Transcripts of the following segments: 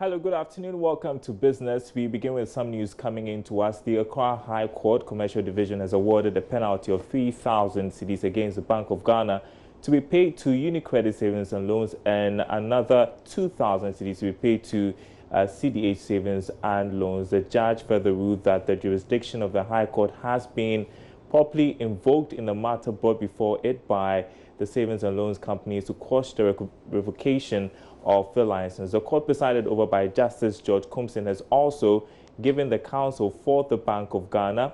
Hello, good afternoon. Welcome to Business. We begin with some news coming in to us. The Accra High Court Commercial Division has awarded a penalty of 3,000 cedis against the Bank of Ghana to be paid to UniCredit Savings and Loans, and another 2,000 cedis to be paid to CDH Savings and Loans. The judge further ruled that the jurisdiction of the High Court has been properly invoked in the matter brought before it by the Savings and Loans companies to quash the revocation of the license. The court, presided over by Justice George Compson, has also given the counsel for the Bank of Ghana,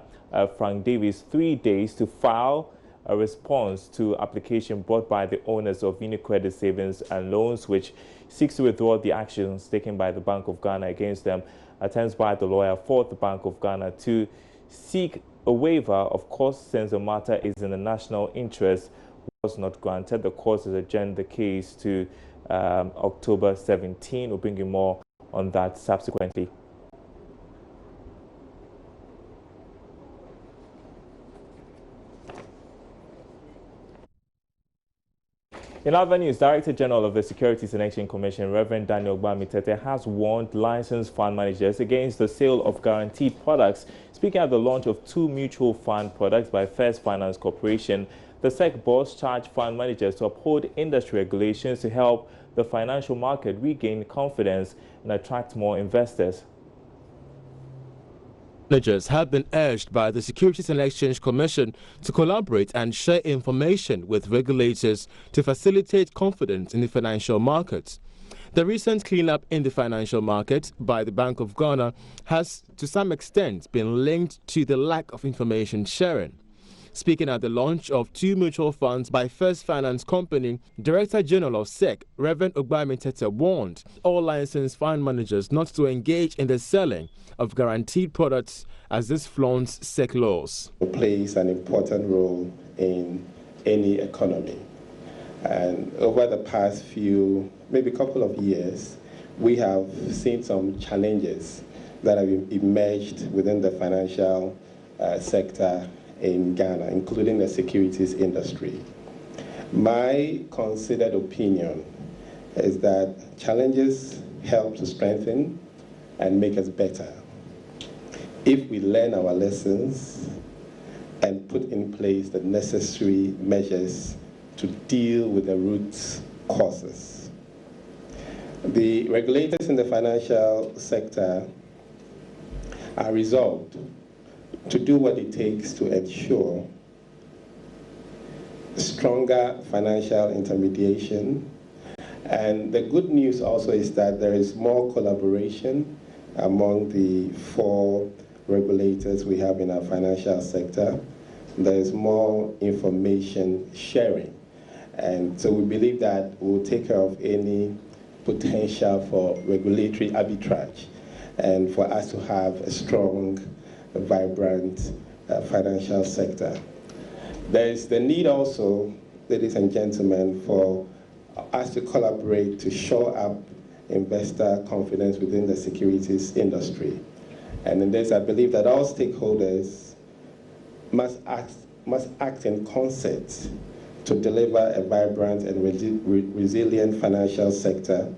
Frank Davis, 3 days to file a response to application brought by the owners of UniCredit Savings and Loans, which seeks to withdraw the actions taken by the Bank of Ghana against them. Attempts by the lawyer for the Bank of Ghana to seek a waiver of course, since the matter is in the national interest, was not granted. The court has adjourned the case to October 17. We'll bring you more on that subsequently. In other news, Director General of the Securities and Exchange Commission, Reverend Daniel Ogbamitete, has warned licensed fund managers against the sale of guaranteed products. Speaking at the launch of 2 mutual fund products by First Finance Corporation, the SEC boss charged fund managers to uphold industry regulations to help the financial market regain confidence and attract more investors. Managers have been urged by the Securities and Exchange Commission to collaborate and share information with regulators to facilitate confidence in the financial markets. The recent cleanup in the financial market by the Bank of Ghana has, to some extent, been linked to the lack of information sharing. Speaking at the launch of 2 mutual funds by First Finance Company, Director General of SEC, Reverend Ogbamitete, warned all licensed fund managers not to engage in the selling of guaranteed products as this flaunts SEC laws. It plays an important role in any economy. And over the past maybe couple of years, we have seen some challenges that have emerged within the financial sector in Ghana, including the securities industry. My considered opinion is that challenges help to strengthen and make us better if we learn our lessons and put in place the necessary measures to deal with the root causes. The regulators in the financial sector are resolved to do what it takes to ensure stronger financial intermediation. And the good news also is that there is more collaboration among the 4 regulators we have in our financial sector. There is more information sharing. And so we believe that we'll take care of any potential for regulatory arbitrage and for us to have a strong, vibrant financial sector. There is the need also, ladies and gentlemen, for us to collaborate to shore up investor confidence within the securities industry. And in this, I believe that all stakeholders must act in concert to deliver a vibrant and resilient financial sector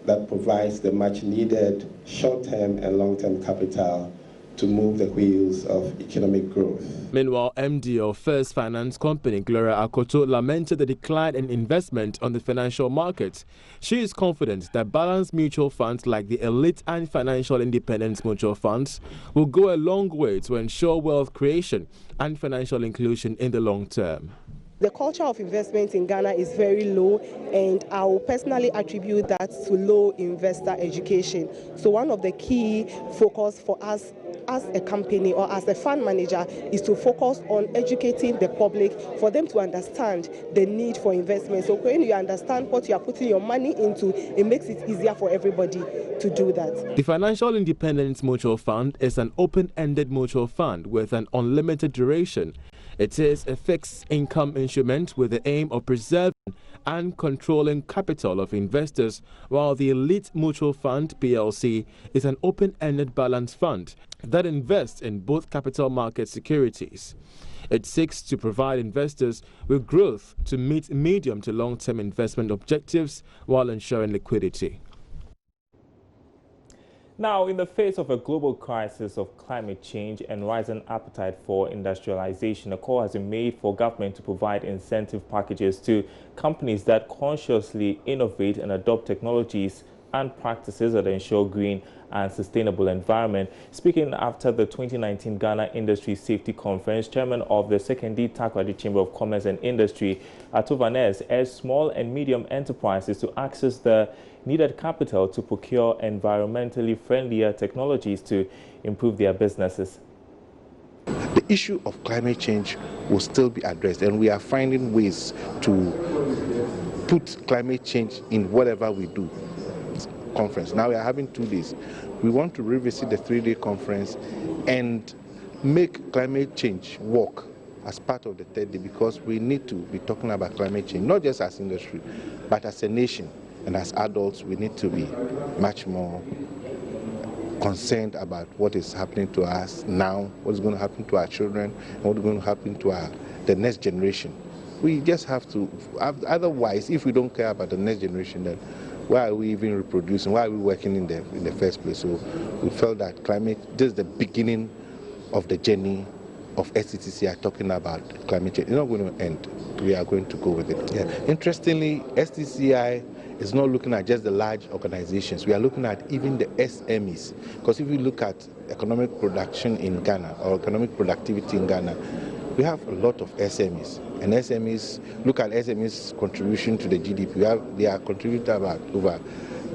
that provides the much needed short-term and long-term capital to move the wheels of economic growth. Meanwhile, MD of First Finance Company, Gloria Akoto, lamented the decline in investment on the financial markets. She is confident that balanced mutual funds like the Elite and Financial Independence Mutual Funds will go a long way to ensure wealth creation and financial inclusion in the long term. The culture of investment in Ghana is very low, and I will personally attribute that to low investor education. So one of the key focus for us as a company or as a fund manager is to focus on educating the public for them to understand the need for investment. So when you understand what you are putting your money into, it makes it easier for everybody to do that. The Financial Independence Mutual Fund is an open-ended mutual fund with an unlimited duration. It is a fixed income instrument with the aim of preserving and controlling capital of investors, while the Elite Mutual Fund PLC is an open-ended balanced fund that invests in both capital market securities. It seeks to provide investors with growth to meet medium to long-term investment objectives while ensuring liquidity. Now, in the face of a global crisis of climate change and rising appetite for industrialization, a call has been made for government to provide incentive packages to companies that consciously innovate and adopt technologies and practices that ensure green and sustainable environment. Speaking after the 2019 Ghana Industry Safety Conference, Chairman of the 2nd Takoradi Chamber of Commerce and Industry, Atovanes, urged small and medium enterprises to access the needed capital to procure environmentally friendlier technologies to improve their businesses. The issue of climate change will still be addressed, and we are finding ways to put climate change in whatever we do. Conference. Now we are having 2 days. We want to revisit the 3-day conference and make climate change work as part of the 3rd day, because we need to be talking about climate change, not just as industry, but as a nation. And as adults, we need to be much more concerned about what is happening to us now, what is going to happen to our children, and what is going to happen to the next generation. We just have to, otherwise, if we don't care about the next generation, then why are we even reproducing? Why are we working in the first place? So we felt that this is the beginning of the journey of STCI talking about climate change. It's not going to end. We are going to go with it. Yeah. Interestingly, STCI is not looking at just the large organizations. We are looking at even the SMEs. Because if you look at economic production in Ghana or economic productivity in Ghana, we have a lot of SMEs. And SMEs, look at SMEs' contribution to the GDP. They are contributing about over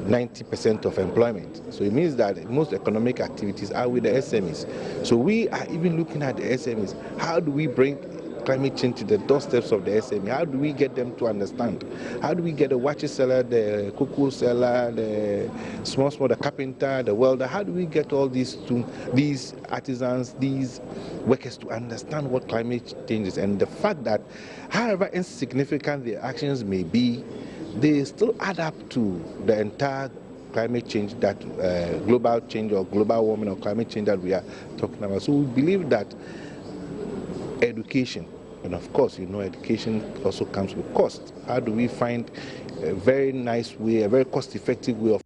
90% of employment. So it means that most economic activities are with the SMEs. So we are even looking at the SMEs. How do we bring climate change to the doorsteps of the SME? How do we get them to understand? How do we get the watches seller, the cocoa seller, the the carpenter, the welder? How do we get all these artisans, these workers to understand what climate change is? And the fact that however insignificant their actions may be, they still add up to the entire climate change, that global change or global warming or climate change that we are talking about. So we believe that education, and of course, education also comes with cost. How do we find a very nice way, a very cost-effective way of